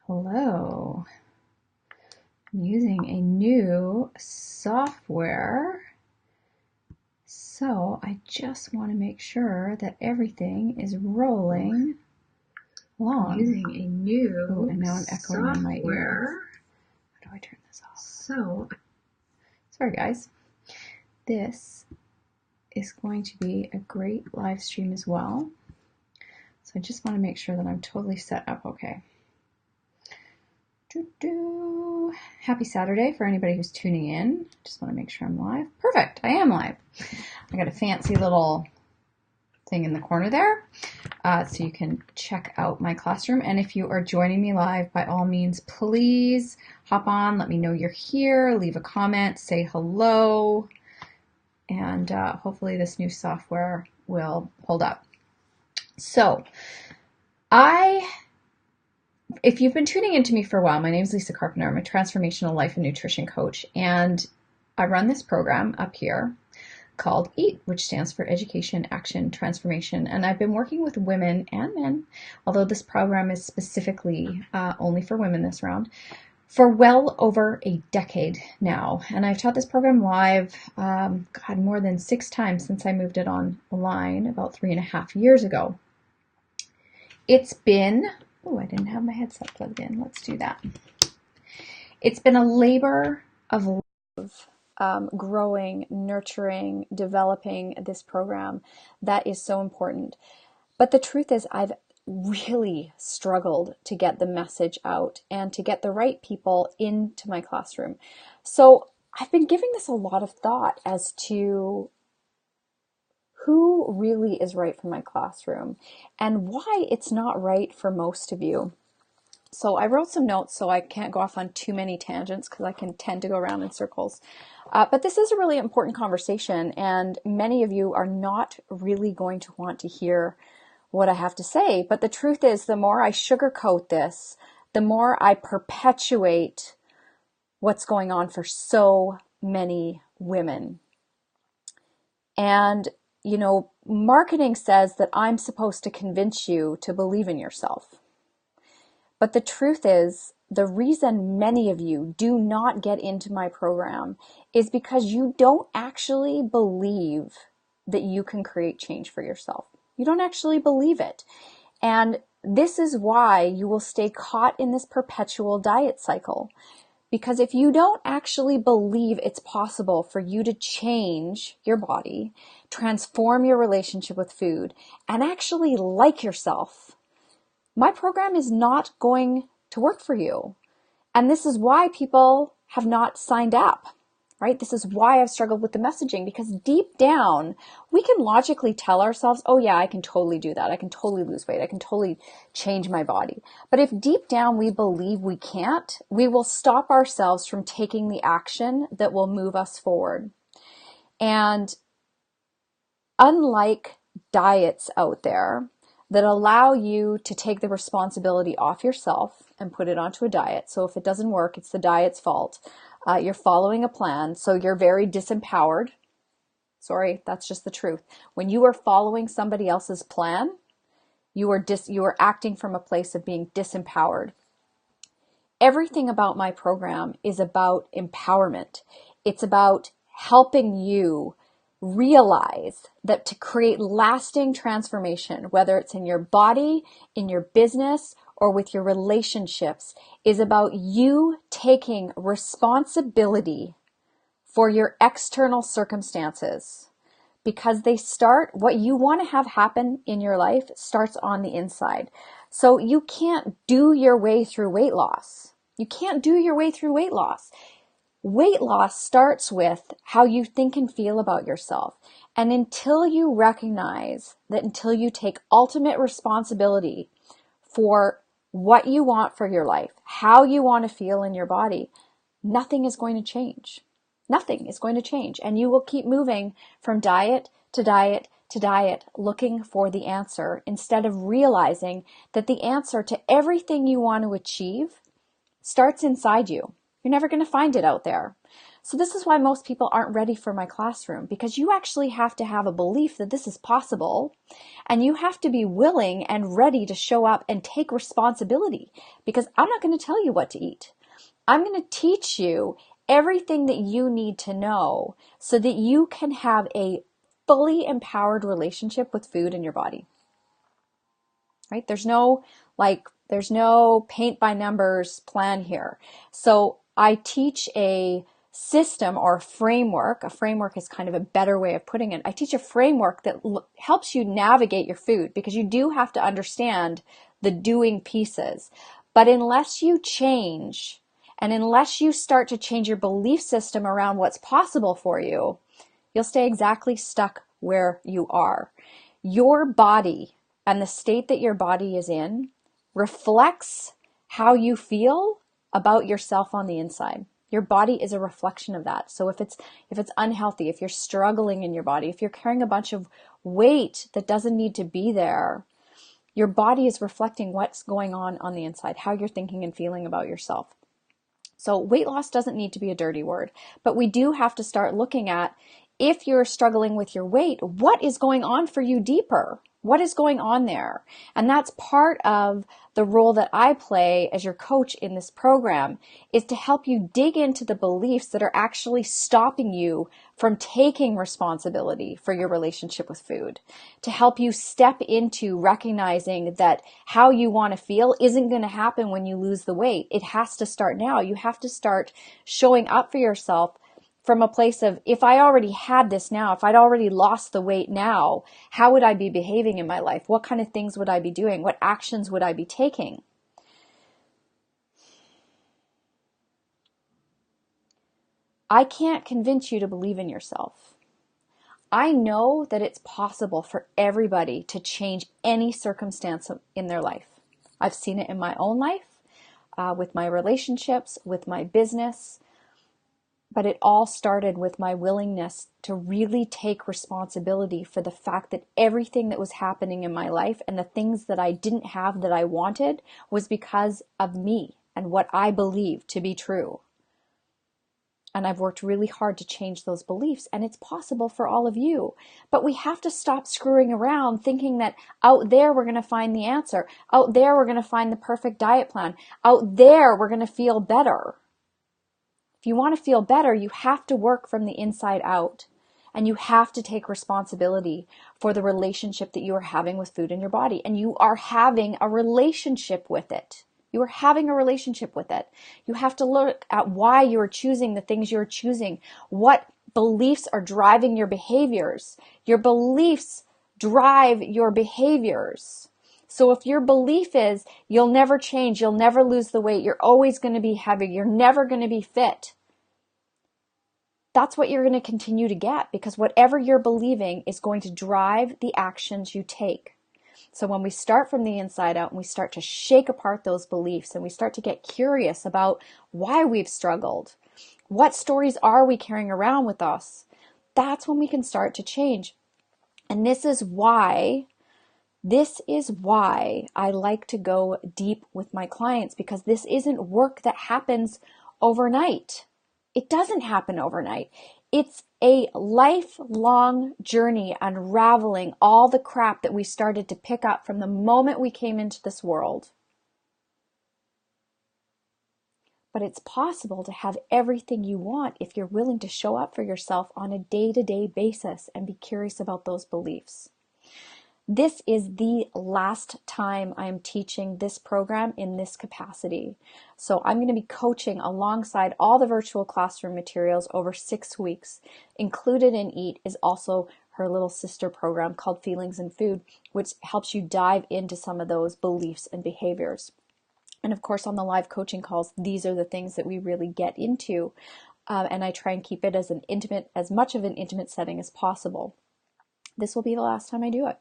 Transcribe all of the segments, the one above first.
Hello. I'm using a new software, so I just want to make sure that everything is rolling along. Using a new and now I'm echoing in my ear. How do I turn this off? Sorry guys. This is going to be a great live stream as well. So I just want to make sure that I'm totally set up okay. Happy Saturday for anybody who's tuning in. Just want to make sure I'm live. Perfect, I am live. I got a fancy little thing in the corner there, so you can check out my classroom. And if you are joining me live, by all means, please hop on, let me know you're here, leave a comment, say hello, and hopefully this new software will hold up. So, if you've been tuning into me for a while, my name is Lisa Carpenter. I'm a transformational life and nutrition coach, and I run this program up here called EAT, which stands for Education, Action, Transformation. And I've been working with women and men, although this program is specifically only for women this round, for well over a decade now. And I've taught this program live, more than 6 times since I moved it online about 3.5 years ago. It's been, I didn't have my headset plugged in. Let's do that. It's been a labor of love, growing, nurturing, developing this program that is so important. But the truth is, I've really struggled to get the message out and to get the right people into my classroom. So I've been giving this a lot of thought as to who really is right for my classroom and why it's not right for most of you. So I wrote some notes so I can't go off on too many tangents because I can tend to go around in circles. But this is a really important conversation, and many of you are not really going to want to hear what I have to say. But the truth is, the more I sugarcoat this, the more I perpetuate what's going on for so many women. And you know, marketing says that I'm supposed to convince you to believe in yourself. But the truth is, the reason many of you do not get into my program is because you don't actually believe that you can create change for yourself. You don't actually believe it. And this is why you will stay caught in this perpetual diet cycle. Because if you don't actually believe it's possible for you to change your body, transform your relationship with food, and actually like yourself, my program is not going to work for you. And this is why people have not signed up, right? This is why I've struggled with the messaging, because deep down, we can logically tell ourselves, oh yeah, I can totally do that. I can totally lose weight. I can totally change my body. But if deep down we believe we can't, we will stop ourselves from taking the action that will move us forward. And unlike diets out there that allow you to take the responsibility off yourself and put it onto a diet. So if it doesn't work, it's the diet's fault. You're following a plan, so you're very disempowered. Sorry, that's just the truth. When you are following somebody else's plan, you are acting from a place of being disempowered. Everything about my program is about empowerment. It's about helping you realize that to create lasting transformation, whether it's in your body, in your business, or with your relationships, is about you taking responsibility for your external circumstances, because what you want to have happen in your life starts on the inside. So you can't do your way through weight loss. You can't do your way through weight loss. Weight loss starts with how you think and feel about yourself. And until you recognize that, until you take ultimate responsibility for what you want for your life, how you want to feel in your body, nothing is going to change. Nothing is going to change. And you will keep moving from diet to diet to diet, looking for the answer, instead of realizing that the answer to everything you want to achieve starts inside you. You're never going to find it out there. So this is why most people aren't ready for my classroom, because you actually have to have a belief that this is possible, and you have to be willing and ready to show up and take responsibility, because I'm not going to tell you what to eat. I'm going to teach you everything that you need to know so that you can have a fully empowered relationship with food in your body. Right? There's no paint by numbers plan here. So I teach a system or a framework. A framework is kind of a better way of putting it. I teach a framework that helps you navigate your food, because you do have to understand the doing pieces. But unless you change, and unless you start to change your belief system around what's possible for you, you'll stay exactly stuck where you are. Your body and the state that your body is in reflects how you feel about yourself on the inside. Your body is a reflection of that. So if it's unhealthy, if you're struggling in your body, if you're carrying a bunch of weight that doesn't need to be there, your body is reflecting what's going on the inside, how you're thinking and feeling about yourself. So weight loss doesn't need to be a dirty word, but we do have to start looking at, if you're struggling with your weight, what is going on for you deeper? What is going on there? And that's part of the role that I play as your coach in this program, is to help you dig into the beliefs that are actually stopping you from taking responsibility for your relationship with food, to help you step into recognizing that how you want to feel isn't going to happen when you lose the weight. It has to start now. You have to start showing up for yourself from a place of, if I already had this now, if I'd already lost the weight now, how would I be behaving in my life? What kind of things would I be doing? What actions would I be taking? I can't convince you to believe in yourself. I know that it's possible for everybody to change any circumstance in their life. I've seen it in my own life, with my relationships, with my business. But it all started with my willingness to really take responsibility for the fact that everything that was happening in my life and the things that I didn't have that I wanted was because of me and what I believed to be true. And I've worked really hard to change those beliefs, and it's possible for all of you. But we have to stop screwing around thinking that out there we're going to find the answer. Out there we're going to find the perfect diet plan. Out there we're going to feel better. If you want to feel better, you have to work from the inside out, and you have to take responsibility for the relationship that you are having with food in your body. And you are having a relationship with it. You are having a relationship with it. You have to look at why you are choosing the things you're choosing. What beliefs are driving your behaviors? Your beliefs drive your behaviors. So if your belief is you'll never change, you'll never lose the weight, you're always going to be heavy, you're never going to be fit, that's what you're going to continue to get, because whatever you're believing is going to drive the actions you take. So when we start from the inside out and we start to shake apart those beliefs and we start to get curious about why we've struggled, what stories are we carrying around with us, that's when we can start to change. And this is why I like to go deep with my clients, because this isn't work that happens overnight. It doesn't happen overnight. It's a lifelong journey unraveling all the crap that we started to pick up from the moment we came into this world. But it's possible to have everything you want if you're willing to show up for yourself on a day-to-day basis and be curious about those beliefs. This is the last time I'm teaching this program in this capacity. So I'm going to be coaching alongside all the virtual classroom materials over 6 weeks. Included in EAT is also her little sister program called Feelings and Food, which helps you dive into some of those beliefs and behaviors. And of course, on the live coaching calls, these are the things that we really get into. And I try and keep it as much of an intimate setting as possible. This will be the last time I do it.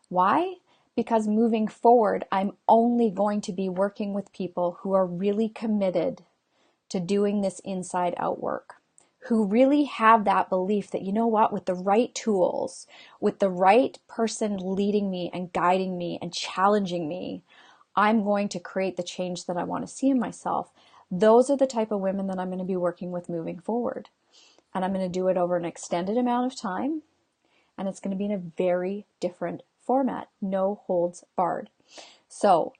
Why? Because moving forward, I'm only going to be working with people who are really committed to doing this inside out work, who really have that belief that, you know what, with the right tools, with the right person leading me and guiding me and challenging me, I'm going to create the change that I want to see in myself. Those are the type of women that I'm going to be working with moving forward. And I'm going to do it over an extended amount of time. And it's going to be in a very different format. No holds barred. So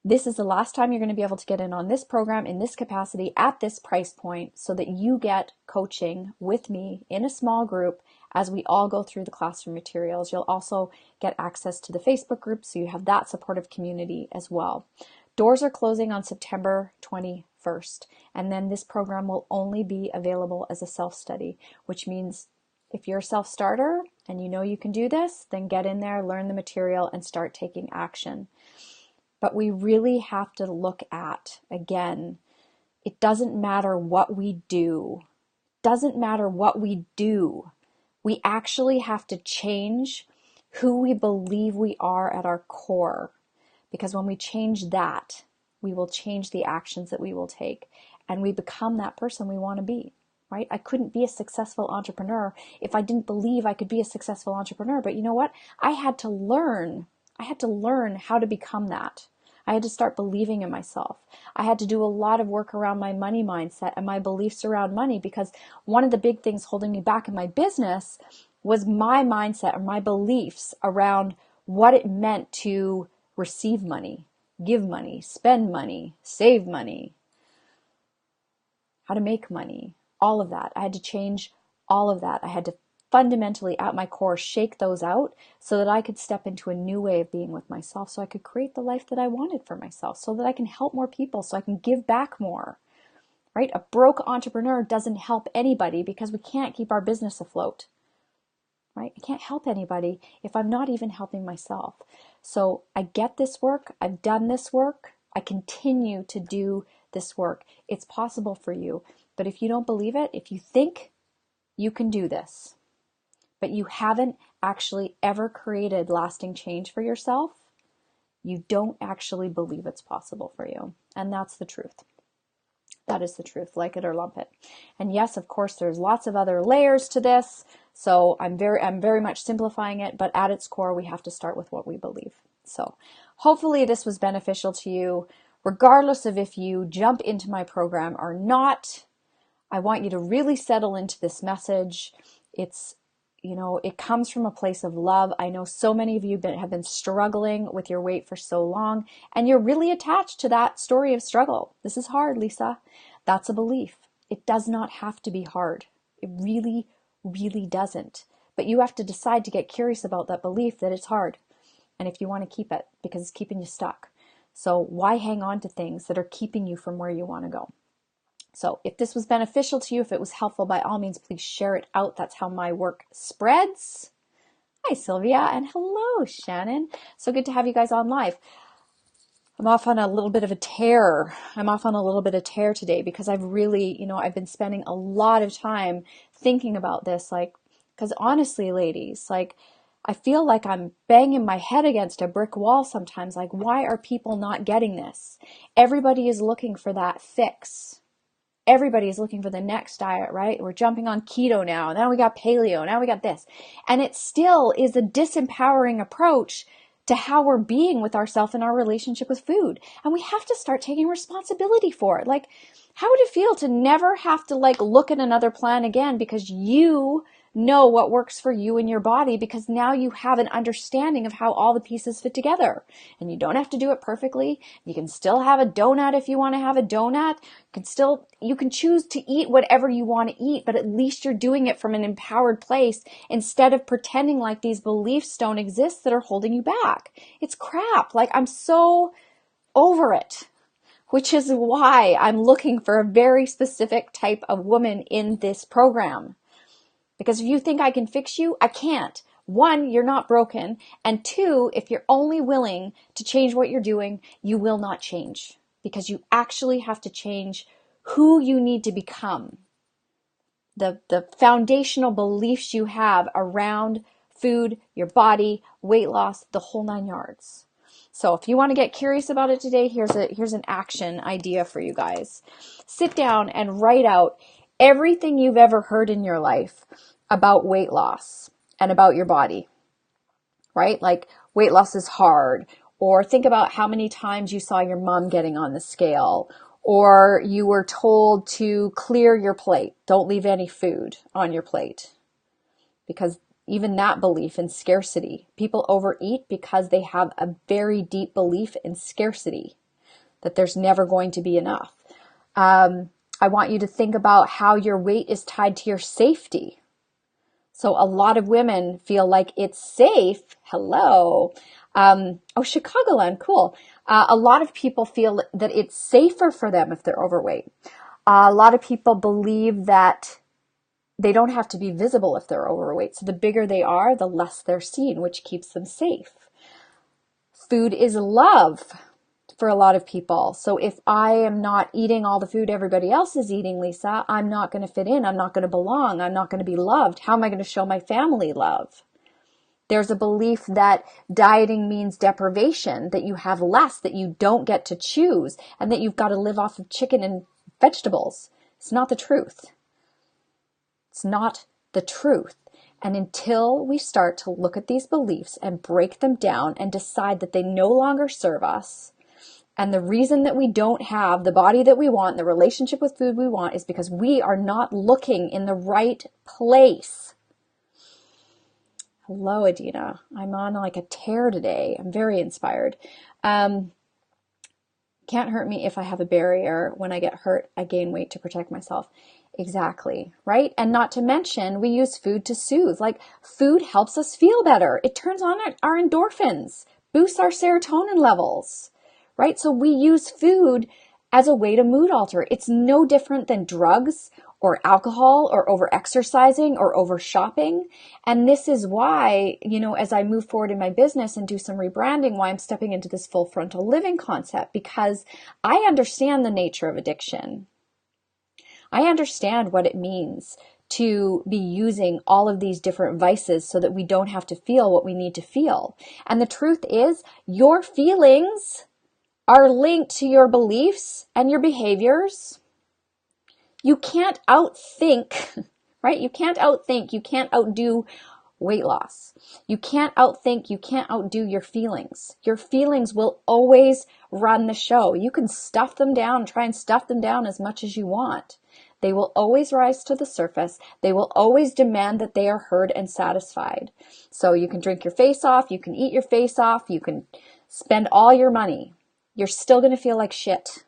this is the last time you're going to be able to get in on this program in this capacity at this price point so that you get coaching with me in a small group as we all go through the classroom materials. You'll also get access to the Facebook group, so you have that supportive community as well. Doors are closing on September 21st, and then this program will only be available as a self-study, which means if you're a self-starter and you know you can do this, then get in there, learn the material, and start taking action. But we really have to look at, again, it doesn't matter what we do. Doesn't matter what we do. We actually have to change who we believe we are at our core. Because when we change that, we will change the actions that we will take. And we become that person we want to be, right? I couldn't be a successful entrepreneur if I didn't believe I could be a successful entrepreneur. But you know what? I had to learn how to become that. I had to start believing in myself. I had to do a lot of work around my money mindset and my beliefs around money, because one of the big things holding me back in my business was my mindset or my beliefs around what it meant to receive money, give money, spend money, save money, how to make money, all of that. I had to change all of that. I had to fundamentally at my core shake those out so that I could step into a new way of being with myself, so I could create the life that I wanted for myself, so that I can help more people, so I can give back more, right? A broke entrepreneur doesn't help anybody because we can't keep our business afloat, right? I can't help anybody if I'm not even helping myself. So I get this work. I've done this work. I continue to do this work. It's possible for you. But if you don't believe it, if you think you can do this, but you haven't actually ever created lasting change for yourself, you don't actually believe it's possible for you. And that's the truth. That is the truth, like it or lump it. And yes, of course, there's lots of other layers to this. So I'm very much simplifying it, but at its core, we have to start with what we believe. So hopefully this was beneficial to you, regardless of if you jump into my program or not. I want you to really settle into this message. It comes from a place of love. I know so many of you have been struggling with your weight for so long, and you're really attached to that story of struggle. This is hard, Lisa. That's a belief. It does not have to be hard. It really, really doesn't. But you have to decide to get curious about that belief that it's hard, and if you want to keep it, because it's keeping you stuck. So why hang on to things that are keeping you from where you want to go? So if this was beneficial to you, if it was helpful, by all means, please share it out. That's how my work spreads. Hi, Sylvia, and hello, Shannon. So good to have you guys on live. I'm off on a little bit of a tear. Today because I've really, I've been spending a lot of time thinking about this, because honestly, ladies, I feel like I'm banging my head against a brick wall sometimes. Why are people not getting this? Everybody is looking for that fix. Everybody is looking for the next diet, right? We're jumping on keto now. Now we got paleo. Now we got this. And it still is a disempowering approach to how we're being with ourselves and our relationship with food. And we have to start taking responsibility for it. How would it feel to never have to look at another plan again because you know what works for you and your body, because now you have an understanding of how all the pieces fit together. And you don't have to do it perfectly. You can still have a donut if you want to have a donut. You can choose to eat whatever you want to eat, but at least you're doing it from an empowered place instead of pretending like these beliefs don't exist that are holding you back. It's crap. I'm so over it, which is why I'm looking for a very specific type of woman in this program. Because if you think I can fix you, I can't. One, you're not broken. And two, if you're only willing to change what you're doing, you will not change. Because you actually have to change who you need to become. The foundational beliefs you have around food, your body, weight loss, the whole 9 yards. So if you want to get curious about it today, here's an action idea for you guys. Sit down and write out everything you've ever heard in your life about weight loss and about your body, right? Weight loss is hard, or think about how many times you saw your mom getting on the scale, or you were told to clear your plate. Don't leave any food on your plate. Because even that belief in scarcity, people overeat because they have a very deep belief in scarcity, that there's never going to be enough. I want you to think about how your weight is tied to your safety. So a lot of women feel like it's safe. Hello. Oh, Chicagoland, cool. A lot of people feel that it's safer for them if they're overweight. A lot of people believe that they don't have to be visible if they're overweight. So the bigger they are, the less they're seen, which keeps them safe. Food is love for a lot of people. So if I am not eating all the food everybody else is eating, Lisa, I'm not going to fit in. I'm not going to belong. I'm not going to be loved. How am I going to show my family love? There's a belief that dieting means deprivation, that you have less, that you don't get to choose, and that you've got to live off of chicken and vegetables. It's not the truth. It's not the truth. And until we start to look at these beliefs and break them down and decide that they no longer serve us, and the reason that we don't have the body that we want, the relationship with food we want, is because we are not looking in the right place. Hello, Adina. I'm on like a tear today. I'm very inspired. Can't hurt me if I have a barrier. When I get hurt, I gain weight to protect myself. Exactly, right? And not to mention, we use food to soothe. Like, food helps us feel better. It turns on our endorphins, boosts our serotonin levels, right? So we use food as a way to mood alter. It's no different than drugs or alcohol or over exercising or over shopping. And this is why, as I move forward in my business and do some rebranding, why I'm stepping into this full frontal living concept, because I understand the nature of addiction. I understand what it means to be using all of these different vices so that we don't have to feel what we need to feel. And the truth is, your feelings are linked to your beliefs and your behaviors. You can't outthink, right? You can't outthink. You can't outdo weight loss. You can't outthink. You can't outdo your feelings. Your feelings will always run the show. You can stuff them down, try and stuff them down as much as you want. They will always rise to the surface. They will always demand that they are heard and satisfied. So you can drink your face off. You can eat your face off. You can spend all your money. You're still going to feel like shit.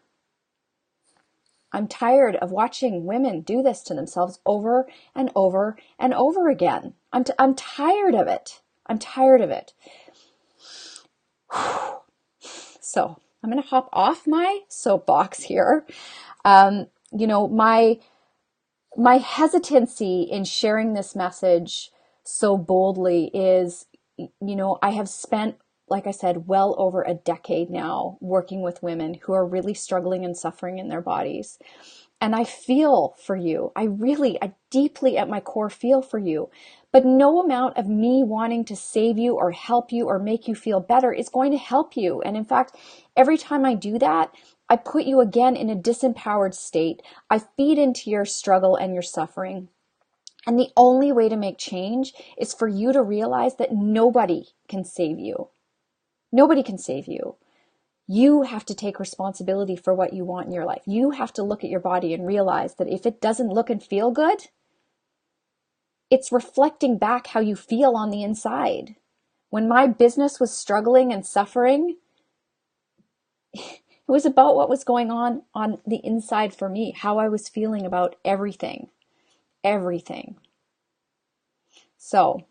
I'm tired of watching women do this to themselves over and over and over again. I'm tired of it. I'm tired of it. So I'm going to hop off my soapbox here. My hesitancy in sharing this message so boldly is, I have spent, like I said, well over a decade now working with women who are really struggling and suffering in their bodies. And I feel for you. I deeply at my core feel for you. But no amount of me wanting to save you or help you or make you feel better is going to help you. And in fact, every time I do that, I put you again in a disempowered state. I feed into your struggle and your suffering. And the only way to make change is for you to realize that nobody can save you. Nobody can save you. You have to take responsibility for what you want in your life. You have to look at your body and realize that if it doesn't look and feel good, it's reflecting back how you feel on the inside. When my business was struggling and suffering, it was about what was going on the inside for me, how I was feeling about everything. So,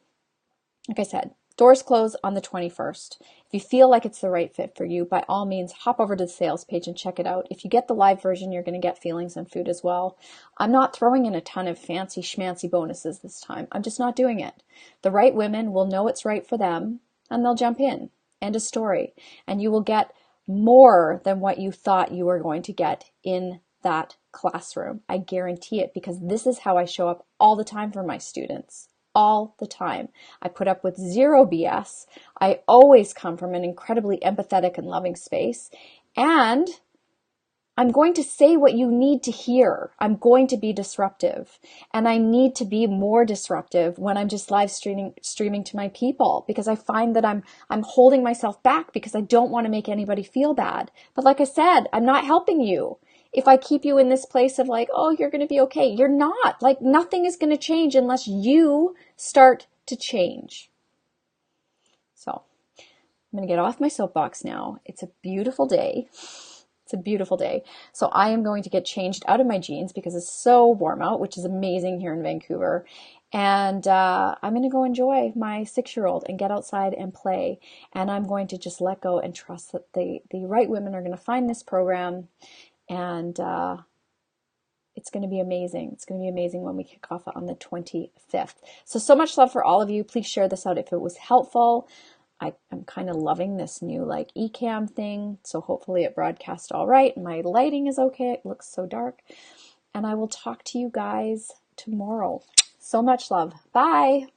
like I said, doors close on the 21st. If you feel like it's the right fit for you, by all means, hop over to the sales page and check it out. If you get the live version, you're going to get feelings and food as well. I'm not throwing in a ton of fancy schmancy bonuses this time. I'm just not doing it. The right women will know it's right for them, and they'll jump in. End of story. And you will get more than what you thought you were going to get in that classroom. I guarantee it, because this is how I show up all the time for my students. All the time. I put up with zero BS. I always come from an incredibly empathetic and loving space. And I'm going to say what you need to hear. I'm going to be disruptive. And I need to be more disruptive when I'm just live streaming to my people, because I find that I'm holding myself back because I don't want to make anybody feel bad. But like I said, I'm not helping you. if I keep you in this place of like, oh, you're going to be okay. You're not. Like, nothing is going to change unless you start to change. So I'm going to get off my soapbox now. It's a beautiful day. It's a beautiful day. So I am going to get changed out of my jeans because it's so warm out, which is amazing here in Vancouver. And I'm going to go enjoy my 6-year-old and get outside and play. And I'm going to just let go and trust that the right women are going to find this program. And it's going to be amazing. It's going to be amazing when we kick off on the 25th. So much love for all of you. Please share this out if it was helpful. I'm kind of loving this new like eCam thing. So hopefully it broadcast all right. My lighting is okay. It looks so dark. And I will talk to you guys tomorrow. So much love. Bye.